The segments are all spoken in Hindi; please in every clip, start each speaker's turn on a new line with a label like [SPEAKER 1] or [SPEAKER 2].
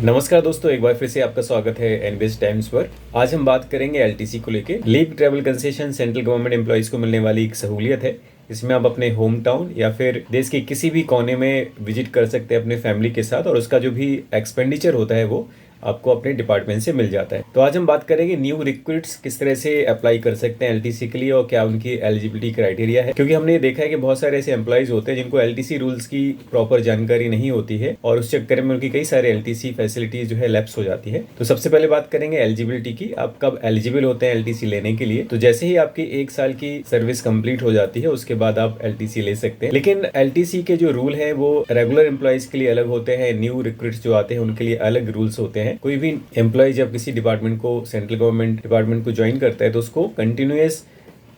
[SPEAKER 1] नमस्कार दोस्तों, एक बार फिर से आपका स्वागत है एनबीएस टाइम्स पर। आज हम बात करेंगे एलटीसी को लेके। Leave travel concession central government employees को मिलने वाली एक सहूलियत है। इसमें आप अपने होम टाउन या फिर देश के किसी भी कोने में विजिट कर सकते हैं अपने फैमिली के साथ, और उसका जो भी एक्सपेंडिचर होता है वो आपको अपने डिपार्टमेंट से मिल जाता है। तो आज हम बात करेंगे न्यू रिक्रूट्स किस तरह से अप्लाई कर सकते हैं एलटीसी के लिए और क्या उनकी एलिजिबिलिटी क्राइटेरिया है, क्योंकि हमने देखा है कि बहुत सारे ऐसे एम्प्लॉइज होते हैं जिनको एलटीसी रूल्स की प्रॉपर जानकारी नहीं होती है और उस चक्कर में उनकी कई सारे एलटीसी फैसिलिटीज जो है लैप्स हो जाती है। तो सबसे पहले बात करेंगे एलिजिबिलिटी की, आप कब एलिजिबल होते हैं एलटीसी लेने के लिए। तो जैसे ही आपकी 1 साल की सर्विस कंप्लीट हो जाती है उसके बाद आप एलटीसी ले सकते हैं। लेकिन एलटीसी के जो रूल है वो रेगुलर एम्प्लॉइज के लिए अलग होते हैं, न्यू रिक्रूट्स जो आते हैं उनके लिए अलग रूल्स होते हैं। कोई भी एम्प्लॉय जब किसी डिपार्टमेंट को, सेंट्रल गवर्नमेंट डिपार्टमेंट को ज्वाइन करता है तो उसको कंटिन्यूअस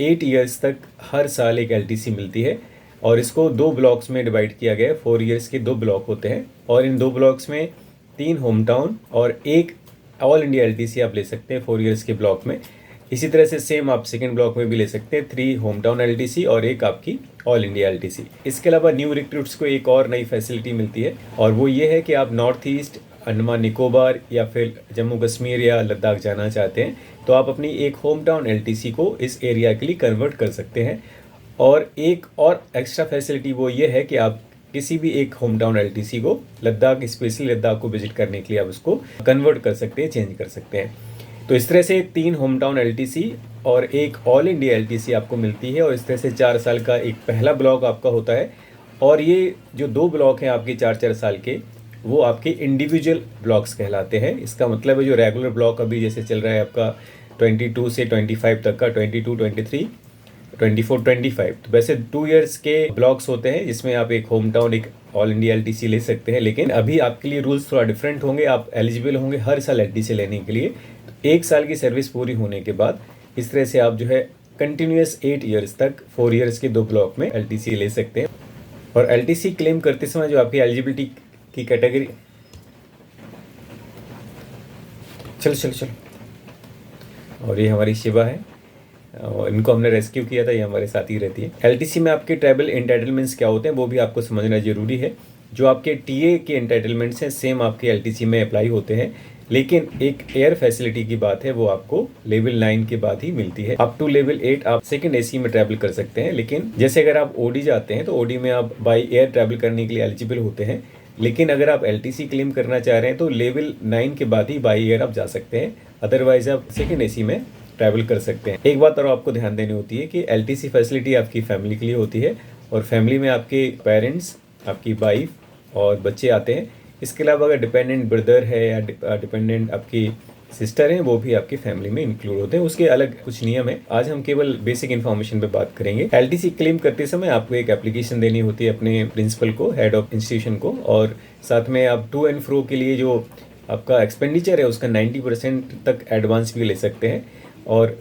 [SPEAKER 1] 8 ईयर्स तक हर साल एक एलटीसी मिलती है, और इसको 2 ब्लॉक्स में डिवाइड किया गया है। 4 ईयर्स के 2 ब्लॉक होते हैं, और इन 2 ब्लॉक्स में 3 होम टाउन और 1 ऑल इंडिया एलटीसी आप ले सकते हैं 4 ईयर्स के ब्लॉक में। इसी तरह से सेम आप सेकेंड ब्लॉक में भी ले सकते हैं, 3 होम टाउन एलटीसी और 1 आपकी ऑल इंडिया एलटीसी। इसके अलावा न्यू रिक्रूट्स को एक और नई फैसिलिटी मिलती है, और वो ये है कि आप नॉर्थ ईस्ट, अंडमान निकोबार या फिर जम्मू कश्मीर या लद्दाख जाना चाहते हैं तो आप अपनी एक होम टाउन एलटीसी को इस एरिया के लिए कन्वर्ट कर सकते हैं। और एक और एक्स्ट्रा फैसिलिटी वो ये है कि आप किसी भी एक होम टाउन एलटीसी को लद्दाख, स्पेशली लद्दाख को विजिट करने के लिए आप उसको कन्वर्ट कर सकते हैं, चेंज कर सकते हैं। तो इस तरह से 3 होम टाउन एलटीसी और 1 ऑल इंडिया एलटीसी आपको मिलती है, और इस तरह से 4 साल का एक पहला ब्लॉक आपका होता है। और ये जो 2 ब्लॉक हैं आपके 4-4 साल के, वो आपके इंडिविजुअल ब्लॉक्स कहलाते हैं। इसका मतलब है जो रेगुलर ब्लॉक अभी जैसे चल रहा है आपका 22 से 25 तक का, 22, 23, 24, 25, तो वैसे 2 ईयर्स के ब्लॉक्स होते हैं जिसमें आप एक होम टाउन, एक ऑल इंडिया एलटीसी ले सकते हैं। लेकिन अभी आपके लिए रूल्स थोड़ा डिफरेंट होंगे, आप एलिजिबल होंगे हर साल एलटीसी लेने के लिए। तो 1 साल की सर्विस पूरी होने के बाद इस तरह से आप जो है कंटिन्यूस 8 ईयर्स तक 4 ईयर्स के 2 ब्लॉक में एलटीसी ले सकते हैं। और एलटीसी क्लेम करते समय जो आपकी एलिजिबिलिटी की कैटेगरी, चल और ये हमारी शिवा है, और इनको हमने रेस्क्यू किया था, ये हमारे साथ ही रहती है। एलटीसी में आपके ट्रैवल एंटाइटलमेंट्स क्या होते हैं वो भी आपको समझना जरूरी है। जो आपके टीए के एंटाइटलमेंट्स हैं सेम आपके एलटीसी में अप्लाई होते हैं, लेकिन एक एयर फैसिलिटी की बात है वो आपको लेवल 9 के बाद ही मिलती है। अप टू लेवल 8 आप सेकंड एसी में ट्रैवल कर सकते हैं। लेकिन जैसे अगर आप ओडी जाते हैं तो ओडी में आप बाई एयर ट्रैवल करने के लिए एलिजिबल होते हैं, लेकिन अगर आप एलटीसी क्लेम करना चाह रहे हैं तो लेवल 9 के बाद ही बाई एयर आप जा सकते हैं, अदरवाइज आप सेकंड एसी में ट्रैवल कर सकते हैं। एक बात और आपको ध्यान देनी होती है कि एलटीसी फैसिलिटी आपकी फैमिली के लिए होती है, और फैमिली में आपके पेरेंट्स, आपकी वाइफ और बच्चे आते हैं। इसके अलावा अगर डिपेंडेंट ब्रदर है या डिपेंडेंट आपकी सिस्टर हैं वो भी आपकी फैमिली में इंक्लूड होते हैं, उसके अलग कुछ नियम है। आज हम केवल बेसिक इन्फॉर्मेशन पे बात करेंगे। एलटीसी क्लेम करते समय आपको एक एप्लीकेशन देनी होती है अपने प्रिंसिपल को, हेड ऑफ इंस्टीट्यूशन को, और साथ में आप टू एंड फ्रो के लिए जो आपका एक्सपेंडिचर है उसका 90% तक एडवांस भी ले सकते हैं। और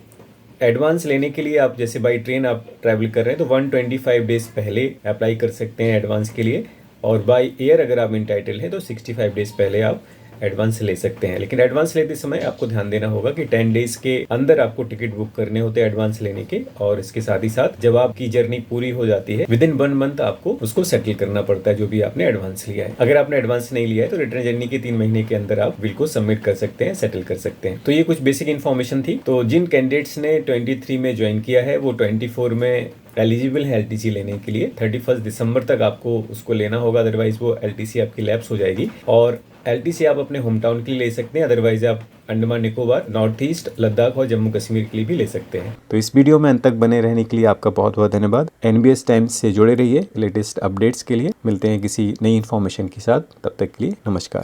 [SPEAKER 1] एडवांस लेने के लिए आप जैसे बाई ट्रेन आप ट्रैवल कर रहे हैं तो 125 डेज पहले अप्लाई कर सकते हैं एडवांस के लिए, और बाई एयर अगर आप इंटाइटल हैं तो 65 डेज पहले आप एडवांस ले सकते हैं। लेकिन एडवांस लेते समय आपको ध्यान देना होगा कि 10 डेज के अंदर आपको टिकट बुक करने होते हैं एडवांस लेने के, और इसके साथ ही साथ जब आपकी जर्नी पूरी हो जाती है विद इन 1 मंथ आपको उसको सेटल करना पड़ता है जो भी आपने एडवांस लिया है। अगर आपने एडवांस नहीं लिया है तो रिटर्न जर्नी के 3 महीने के अंदर आप बिल को सबमिट कर सकते हैं, सेटल कर सकते हैं। तो ये कुछ बेसिक इन्फॉर्मेशन थी। तो जिन कैंडिडेट्स ने 23 में ज्वाइन किया है वो 24 में एलिजिबल है एलटीसी लेने के लिए। 31 दिसंबर तक आपको उसको लेना होगा, अदरवाइज वो एलटीसी आपकी लैप्स हो जाएगी। और एलटीसी आप अपने होम टाउन के लिए ले सकते हैं, अदरवाइज आप अंडमान निकोबार, नॉर्थ ईस्ट, लद्दाख और जम्मू कश्मीर के लिए भी ले सकते हैं। तो इस वीडियो में अंत तक बने रहने के लिए आपका बहुत बहुत धन्यवाद। एनबीएस टाइम्स से जुड़े रहिए लेटेस्ट अपडेट्स के लिए। मिलते हैं किसी नई इन्फॉर्मेशन के साथ, तब तक के लिए नमस्कार।